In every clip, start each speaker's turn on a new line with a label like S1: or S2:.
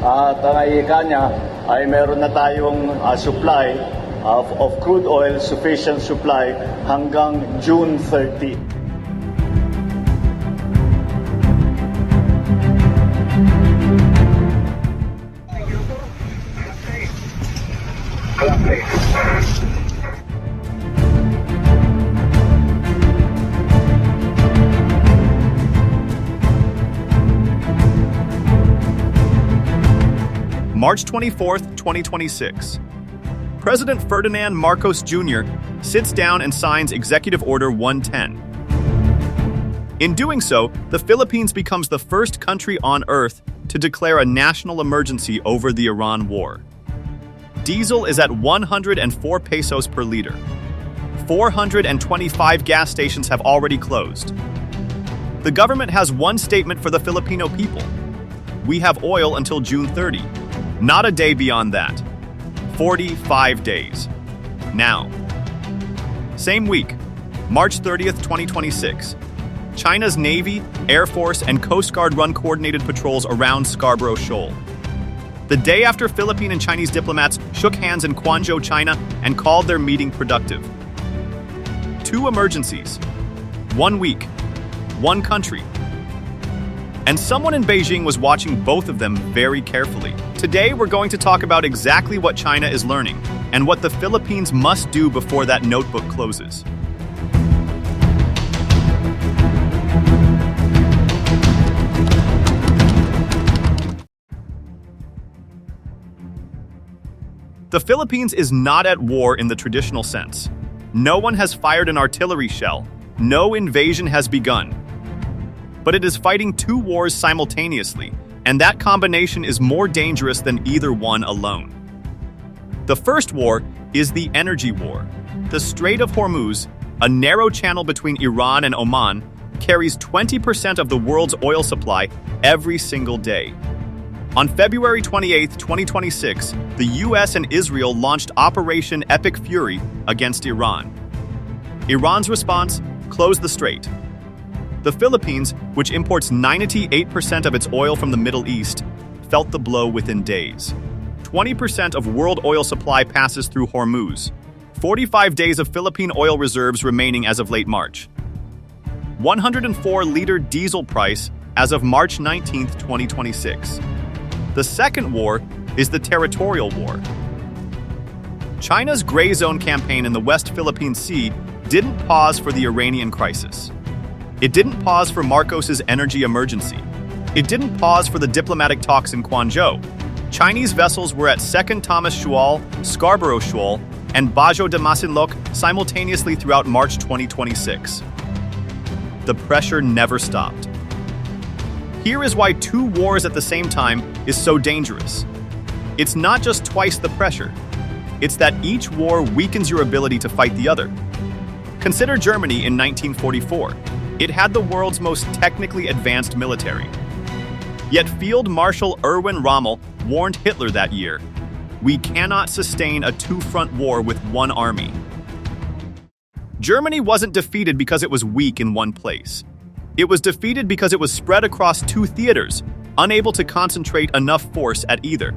S1: At ang ika niya ay meron na tayong supply of crude oil, sufficient supply hanggang June 30.
S2: March 24th, 2026. President Ferdinand Marcos Jr. sits down and signs Executive Order 110. In doing so, the Philippines becomes the first country on Earth to declare a national emergency over the Iran war. Diesel is at 104 pesos per liter. 425 gas stations have already closed. The government has one statement for the Filipino people. We have oil until June 30. Not a day beyond that. 45 days. Now. Same week, March 30th, 2026. China's Navy, Air Force, and Coast Guard run coordinated patrols around Scarborough Shoal. The day after Philippine and Chinese diplomats shook hands in Guangzhou, China, and called their meeting productive. 2 emergencies. 1 week. 1 country. And someone in Beijing was watching both of them very carefully. Today, we're going to talk about exactly what China is learning and what the Philippines must do before that notebook closes. The Philippines is not at war in the traditional sense. No one has fired an artillery shell. No invasion has begun. But it is fighting 2 wars simultaneously, and that combination is more dangerous than either one alone. The first war is the energy war. The Strait of Hormuz, a narrow channel between Iran and Oman, carries 20% of the world's oil supply every single day. On February 28, 2026, the US and Israel launched Operation Epic Fury against Iran. Iran's response: close the strait. The Philippines, which imports 98% of its oil from the Middle East, felt the blow within days. 20% of world oil supply passes through Hormuz. 45 days of Philippine oil reserves remaining as of late March. 104-liter diesel price as of March 19, 2026. The second war is the territorial war. China's gray zone campaign in the West Philippine Sea didn't pause for the Iranian crisis. It didn't pause for Marcos's energy emergency. It didn't pause for the diplomatic talks in Guangzhou. Chinese vessels were at 2nd Thomas Shoal, Scarborough Shoal, and Bajo de Masinloc simultaneously throughout March 2026. The pressure never stopped. Here is why 2 wars at the same time is so dangerous. It's not just twice the pressure. It's that each war weakens your ability to fight the other. Consider Germany in 1944. It had the world's most technically advanced military. Yet Field Marshal Erwin Rommel warned Hitler that year, "We cannot sustain a 2-front war with one army." Germany wasn't defeated because it was weak in one place. It was defeated because it was spread across 2 theaters, unable to concentrate enough force at either.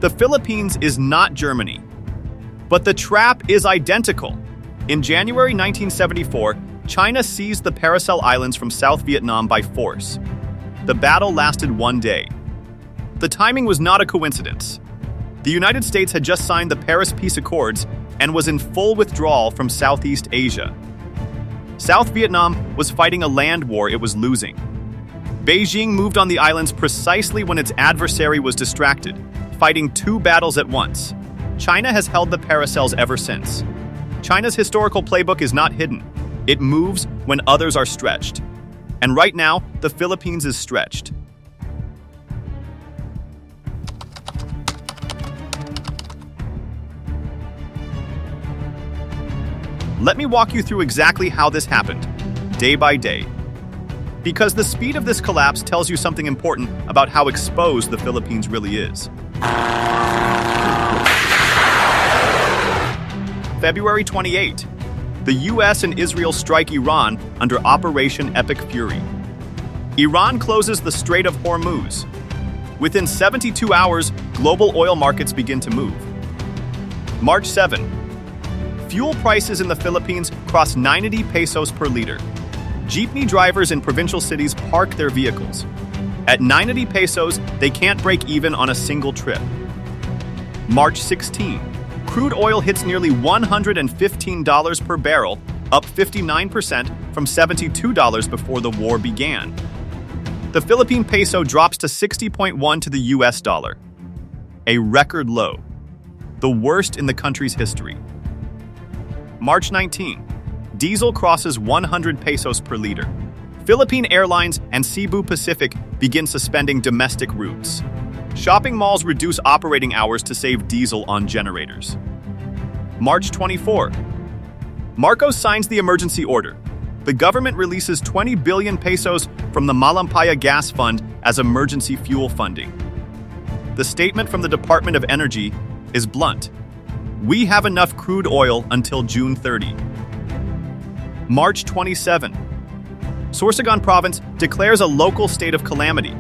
S2: The Philippines is not Germany, but the trap is identical. In January 1974, China seized the Paracel Islands from South Vietnam by force. The battle lasted 1 day. The timing was not a coincidence. The United States had just signed the Paris Peace Accords and was in full withdrawal from Southeast Asia. South Vietnam was fighting a land war it was losing. Beijing moved on the islands precisely when its adversary was distracted, fighting 2 battles at once. China has held the Paracels ever since. China's historical playbook is not hidden. It moves when others are stretched. And right now, the Philippines is stretched. Let me walk you through exactly how this happened, day by day. Because the speed of this collapse tells you something important about how exposed the Philippines really is. February 28. The US and Israel strike Iran under Operation Epic Fury. Iran closes the Strait of Hormuz. Within 72 hours, global oil markets begin to move. March 7. Fuel prices in the Philippines cross 90 pesos per liter. Jeepney drivers in provincial cities park their vehicles. At 90 pesos, they can't break even on a single trip. March 16. Crude oil hits nearly $115 per barrel, up 59% from $72 before the war began. The Philippine peso drops to 60.1 to the US dollar, a record low, the worst in the country's history. March 19. Diesel crosses 100 pesos per liter. Philippine Airlines and Cebu Pacific begin suspending domestic routes. Shopping malls reduce operating hours to save diesel on generators. March 24. Marcos signs the emergency order. The government releases 20 billion pesos from the Malampaya Gas Fund as emergency fuel funding. The statement from the Department of Energy is blunt. We have enough crude oil until June 30. March 27. Sorsogon Province declares a local state of calamity.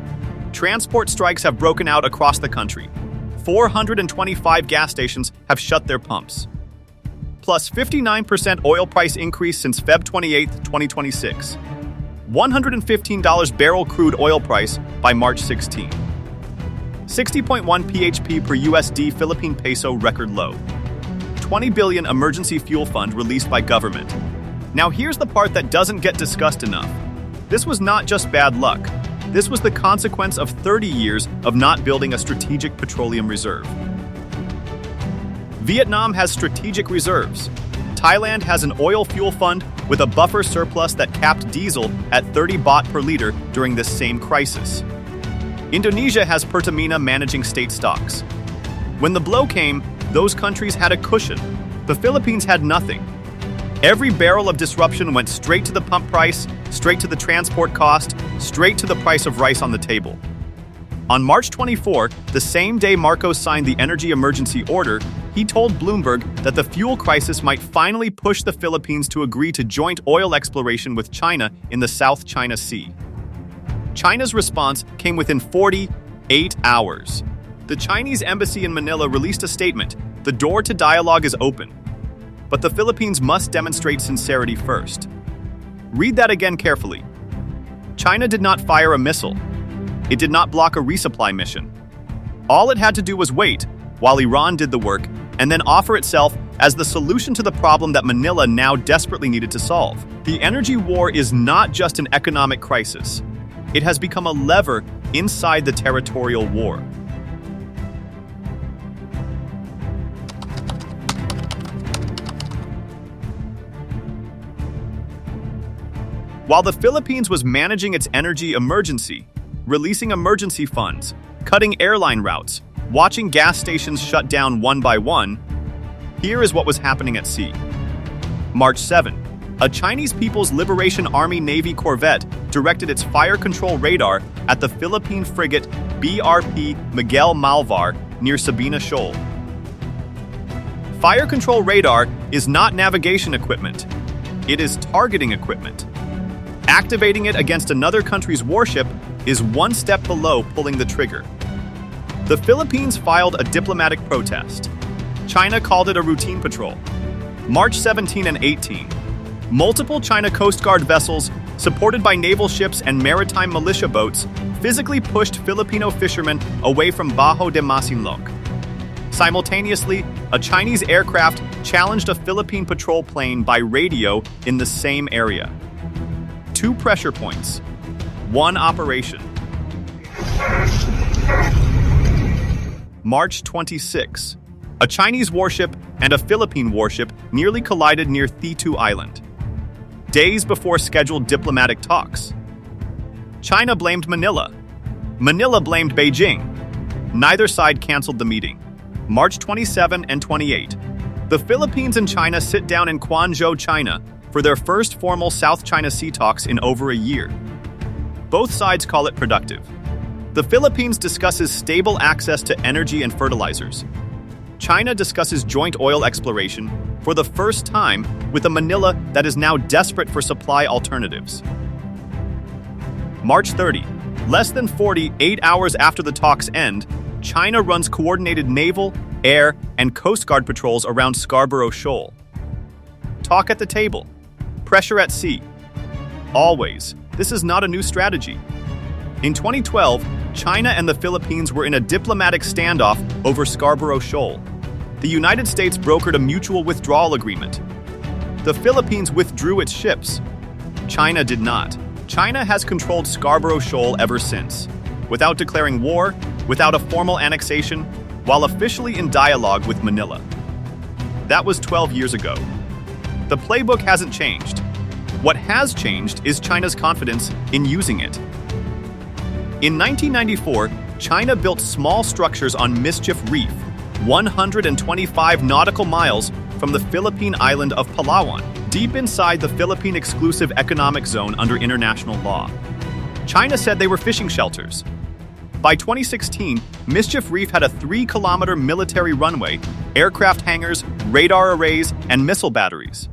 S2: Transport strikes have broken out across the country. 425 gas stations have shut their pumps. Plus 59% oil price increase since Feb 28, 2026. $115 barrel crude oil price by March 16. 60.1 PHP per USD Philippine peso record low. 20 billion emergency fuel fund released by government. Now here's the part that doesn't get discussed enough. This was not just bad luck. This was the consequence of 30 years of not building a strategic petroleum reserve. Vietnam has strategic reserves. Thailand has an oil fuel fund with a buffer surplus that capped diesel at 30 baht per liter during this same crisis. Indonesia has Pertamina managing state stocks. When the blow came, those countries had a cushion. The Philippines had nothing. Every barrel of disruption went straight to the pump price, straight to the transport cost, straight to the price of rice on the table. On March 24, the same day Marcos signed the energy emergency order, he told Bloomberg that the fuel crisis might finally push the Philippines to agree to joint oil exploration with China in the South China Sea. China's response came within 48 hours. The Chinese embassy in Manila released a statement: the door to dialogue is open. But the Philippines must demonstrate sincerity first. Read that again carefully. China did not fire a missile. It did not block a resupply mission. All it had to do was wait while Iran did the work and then offer itself as the solution to the problem that Manila now desperately needed to solve. The energy war is not just an economic crisis. It has become a lever inside the territorial war. While the Philippines was managing its energy emergency, releasing emergency funds, cutting airline routes, watching gas stations shut down one by one, here is what was happening at sea. March 7. A Chinese People's Liberation Army Navy corvette directed its fire control radar at the Philippine frigate BRP Miguel Malvar near Sabina Shoal. Fire control radar is not navigation equipment. It is targeting equipment. Activating it against another country's warship is one step below pulling the trigger. The Philippines filed a diplomatic protest. China called it a routine patrol. March 17 and 18. Multiple China Coast Guard vessels, supported by naval ships and maritime militia boats, physically pushed Filipino fishermen away from Bajo de Masinloc. Simultaneously, a Chinese aircraft challenged a Philippine patrol plane by radio in the same area. 2 pressure points, 1 operation. March 26. A Chinese warship and a Philippine warship nearly collided near Thitu Island. Days before scheduled diplomatic talks. China blamed Manila. Manila blamed Beijing. Neither side canceled the meeting. March 27 and 28. The Philippines and China sit down in Guangzhou, China, for their first formal South China Sea talks in over a year. Both sides call it productive. The Philippines discusses stable access to energy and fertilizers. China discusses joint oil exploration for the first time with a Manila that is now desperate for supply alternatives. March 30. Less than 48 hours after the talks end, China runs coordinated naval, air, and Coast Guard patrols around Scarborough Shoal. Talk at the table. Pressure at sea. Always. This is not a new strategy. In 2012, China and the Philippines were in a diplomatic standoff over Scarborough Shoal. The United States brokered a mutual withdrawal agreement. The Philippines withdrew its ships. China did not. China has controlled Scarborough Shoal ever since, without declaring war, without a formal annexation, while officially in dialogue with Manila. That was 12 years ago. The playbook hasn't changed. What has changed is China's confidence in using it. In 1994, China built small structures on Mischief Reef, 125 nautical miles from the Philippine island of Palawan, deep inside the Philippine Exclusive Economic Zone under international law. China said they were fishing shelters. By 2016, Mischief Reef had a 3-kilometer military runway, aircraft hangars, radar arrays, and missile batteries.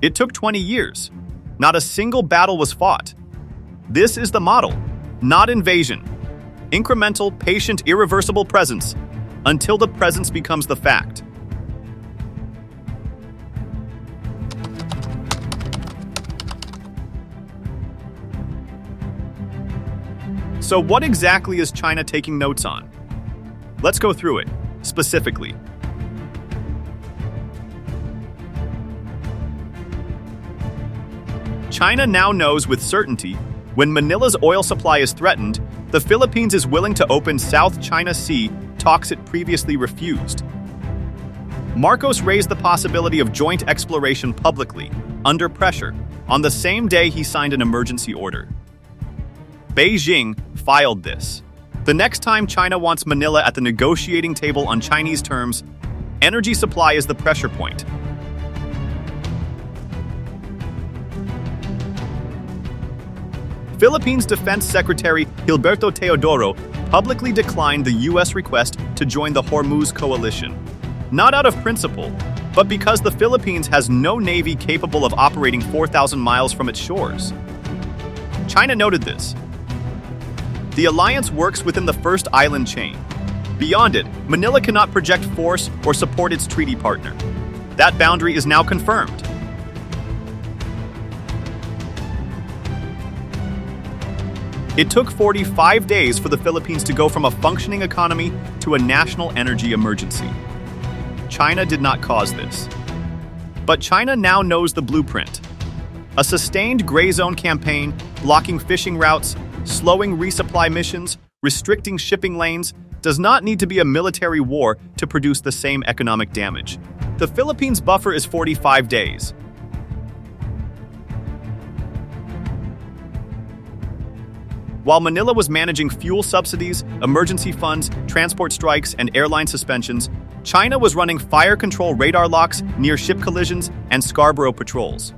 S2: It took 20 years. Not a single battle was fought. This is the model, not invasion. Incremental, patient, irreversible presence, until the presence becomes the fact. So what exactly is China taking notes on? Let's go through it, specifically. China now knows with certainty when Manila's oil supply is threatened, the Philippines is willing to open South China Sea, talks it previously refused. Marcos raised the possibility of joint exploration publicly, under pressure, on the same day he signed an emergency order. Beijing filed this. The next time China wants Manila at the negotiating table on Chinese terms, energy supply is the pressure point. Philippines Defense Secretary Gilberto Teodoro publicly declined the U.S. request to join the Hormuz coalition. Not out of principle, but because the Philippines has no navy capable of operating 4,000 miles from its shores. China noted this. The alliance works within the first island chain. Beyond it, Manila cannot project force or support its treaty partner. That boundary is now confirmed. It took 45 days for the Philippines to go from a functioning economy to a national energy emergency. China did not cause this. But China now knows the blueprint. A sustained gray zone campaign, blocking fishing routes, slowing resupply missions, restricting shipping lanes, does not need to be a military war to produce the same economic damage. The Philippines' buffer is 45 days. While Manila was managing fuel subsidies, emergency funds, transport strikes, and airline suspensions, China was running fire control radar locks near ship collisions and Scarborough patrols.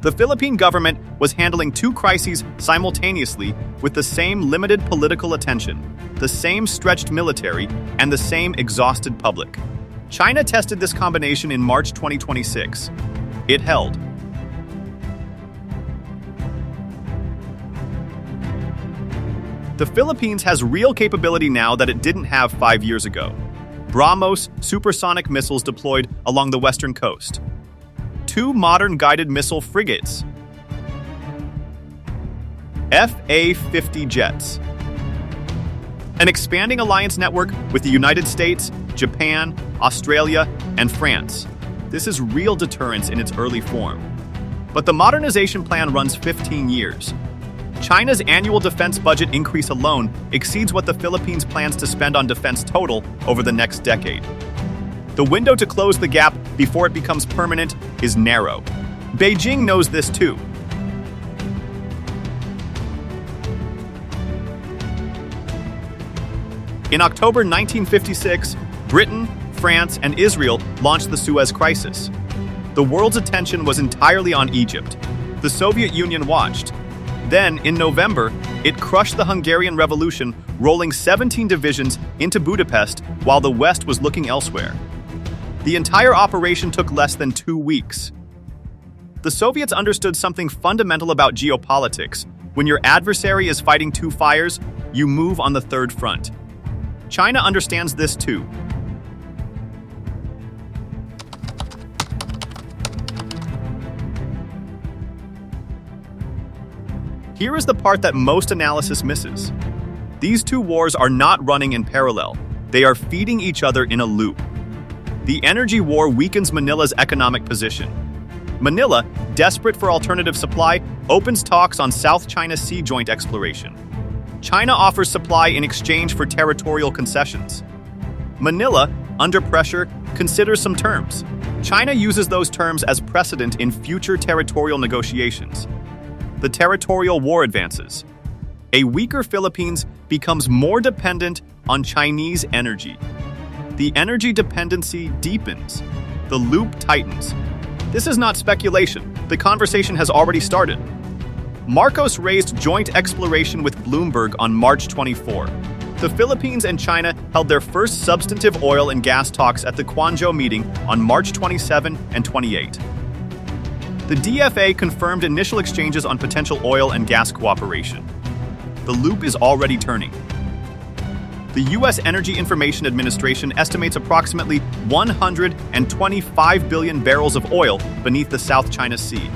S2: The Philippine government was handling two crises simultaneously with the same limited political attention, the same stretched military, and the same exhausted public. China tested this combination in March 2026. It held. The Philippines has real capability now that it didn't have 5 years ago. BrahMos supersonic missiles deployed along the western coast. 2 modern guided missile frigates. FA-50 jets. An expanding alliance network with the United States, Japan, Australia, and France. This is real deterrence in its early form. But the modernization plan runs 15 years. China's annual defense budget increase alone exceeds what the Philippines plans to spend on defense total over the next decade. The window to close the gap before it becomes permanent is narrow. Beijing knows this too. In October 1956, Britain, France, and Israel launched the Suez Crisis. The world's attention was entirely on Egypt. The Soviet Union watched. Then, in November, it crushed the Hungarian Revolution, rolling 17 divisions into Budapest while the West was looking elsewhere. The entire operation took less than 2 weeks. The Soviets understood something fundamental about geopolitics. When your adversary is fighting two fires, you move on the third front. China understands this too. Here is the part that most analysis misses. These two wars are not running in parallel. They are feeding each other in a loop. The energy war weakens Manila's economic position. Manila, desperate for alternative supply, opens talks on South China Sea joint exploration. China offers supply in exchange for territorial concessions. Manila, under pressure, considers some terms. China uses those terms as precedent in future territorial negotiations. The territorial war advances. A weaker Philippines becomes more dependent on Chinese energy. The energy dependency deepens. The loop tightens. This is not speculation. The conversation has already started. Marcos raised joint exploration with Bloomberg on March 24. The Philippines and China held their first substantive oil and gas talks at the Guangzhou meeting on March 27 and 28. The DFA confirmed initial exchanges on potential oil and gas cooperation. The loop is already turning. The U.S. Energy Information Administration estimates approximately 125 billion barrels of oil beneath the South China Sea.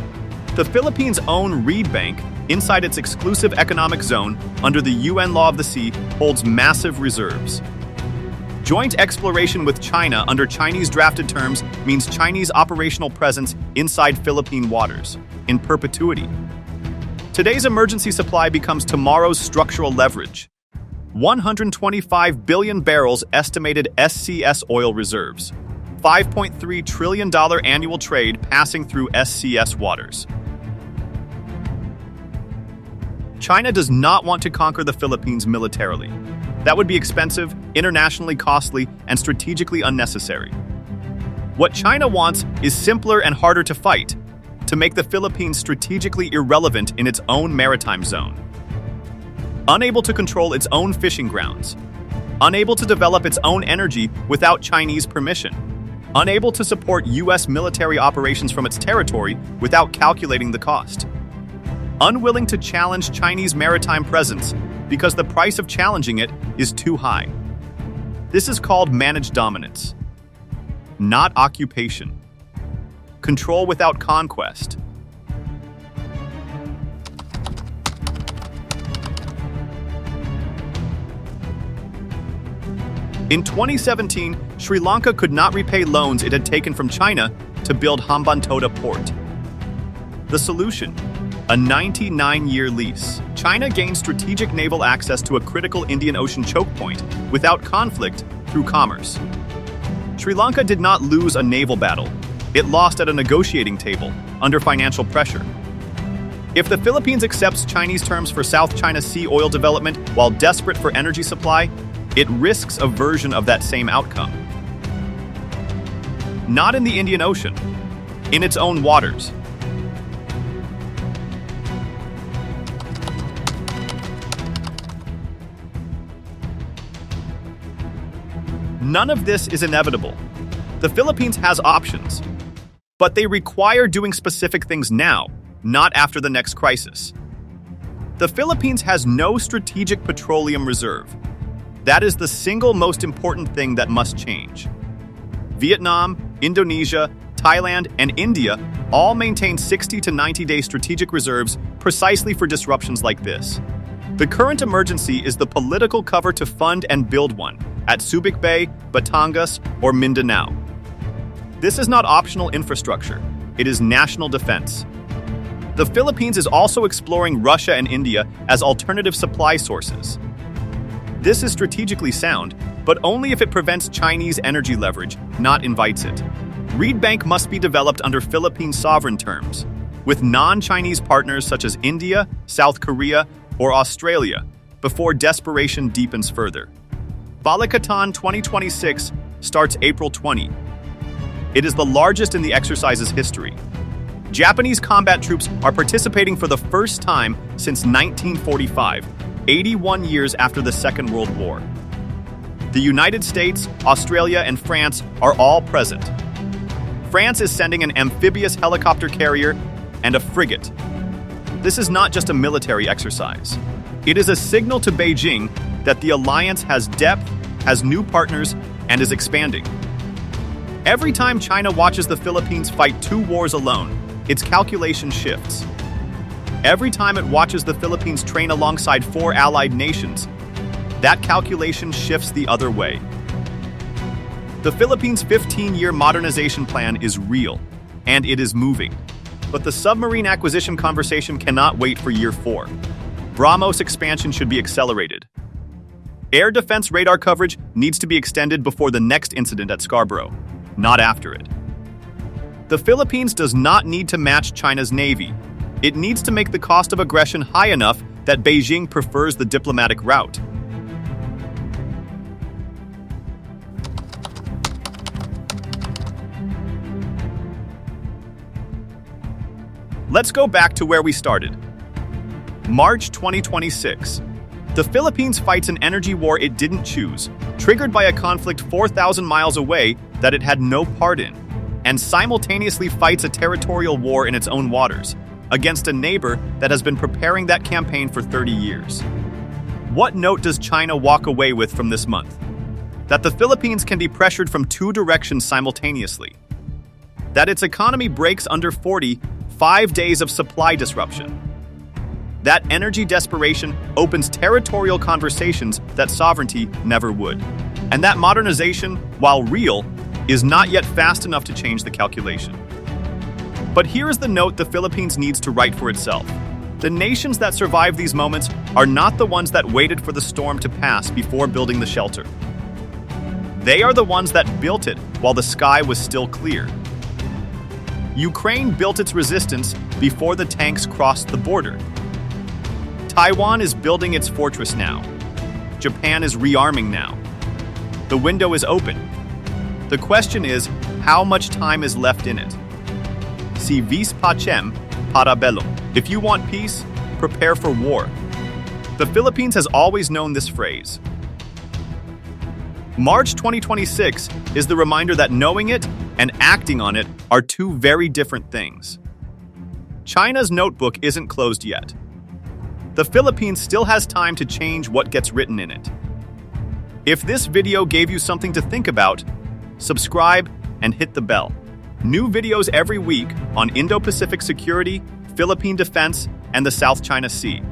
S2: The Philippines' own Reed Bank, inside its exclusive economic zone under the UN Law of the Sea, holds massive reserves. Joint exploration with China under Chinese drafted terms means Chinese operational presence inside Philippine waters, in perpetuity. Today's emergency supply becomes tomorrow's structural leverage. 125 billion barrels estimated SCS oil reserves. $5.3 trillion annual trade passing through SCS waters. China does not want to conquer the Philippines militarily. That would be expensive, internationally costly, and strategically unnecessary. What China wants is simpler and harder to fight, to make the Philippines strategically irrelevant in its own maritime zone. Unable to control its own fishing grounds. Unable to develop its own energy without Chinese permission. Unable to support U.S. military operations from its territory without calculating the cost. Unwilling to challenge Chinese maritime presence because the price of challenging it is too high. This is called managed dominance, not occupation. Control without conquest. In 2017, Sri Lanka could not repay loans it had taken from China to build Hambantota Port. The solution? A 99-year lease. China gained strategic naval access to a critical Indian Ocean choke point without conflict through commerce. Sri Lanka did not lose a naval battle. It lost at a negotiating table under financial pressure. If the Philippines accepts Chinese terms for South China Sea oil development while desperate for energy supply, it risks a version of that same outcome. Not in the Indian Ocean, in its own waters. None of this is inevitable. The Philippines has options, but they require doing specific things now, not after the next crisis. The Philippines has no strategic petroleum reserve. That is the single most important thing that must change. Vietnam, Indonesia, Thailand, and India all maintain 60 to 90-day strategic reserves precisely for disruptions like this. The current emergency is the political cover to fund and build one at Subic Bay, Batangas, or Mindanao. This is not optional infrastructure. It is national defense. The Philippines is also exploring Russia and India as alternative supply sources. This is strategically sound, but only if it prevents Chinese energy leverage, not invites it. Reed Bank must be developed under Philippine sovereign terms, with non-Chinese partners such as India, South Korea, or Australia, before desperation deepens further. Balikatan 2026 starts April 20. It is the largest in the exercise's history. Japanese combat troops are participating for the first time since 1945, 81 years after the Second World War. The United States, Australia, and France are all present. France is sending an amphibious helicopter carrier and a frigate. This is not just a military exercise. It is a signal to Beijing that the alliance has depth, has new partners, and is expanding. Every time China watches the Philippines fight 2 wars alone, its calculation shifts. Every time it watches the Philippines train alongside 4 allied nations, that calculation shifts the other way. The Philippines' 15-year modernization plan is real, and it is moving. But the submarine acquisition conversation cannot wait for year 4. BrahMos expansion should be accelerated. Air defense radar coverage needs to be extended before the next incident at Scarborough, not after it. The Philippines does not need to match China's navy. It needs to make the cost of aggression high enough that Beijing prefers the diplomatic route. Let's go back to where we started. March 2026. The Philippines fights an energy war it didn't choose, triggered by a conflict 4,000 miles away that it had no part in, and simultaneously fights a territorial war in its own waters, against a neighbor that has been preparing that campaign for 30 years. What note does China walk away with from this month? That the Philippines can be pressured from 2 directions simultaneously. That its economy breaks under 5 days of supply disruption. That energy desperation opens territorial conversations that sovereignty never would. And that modernization, while real, is not yet fast enough to change the calculation. But here is the note the Philippines needs to write for itself. The nations that survive these moments are not the ones that waited for the storm to pass before building the shelter. They are the ones that built it while the sky was still clear. Ukraine built its resistance before the tanks crossed the border. Taiwan is building its fortress now. Japan is rearming now. The window is open. The question is, how much time is left in it? Si vis pacem, para bellum. If you want peace, prepare for war. The Philippines has always known this phrase. March 2026 is the reminder that knowing it and acting on it are 2 very different things. China's notebook isn't closed yet. The Philippines still has time to change what gets written in it. If this video gave you something to think about, subscribe and hit the bell. New videos every week on Indo-Pacific security, Philippine defense, and the South China Sea.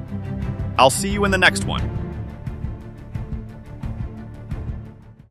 S2: I'll see you in the next one.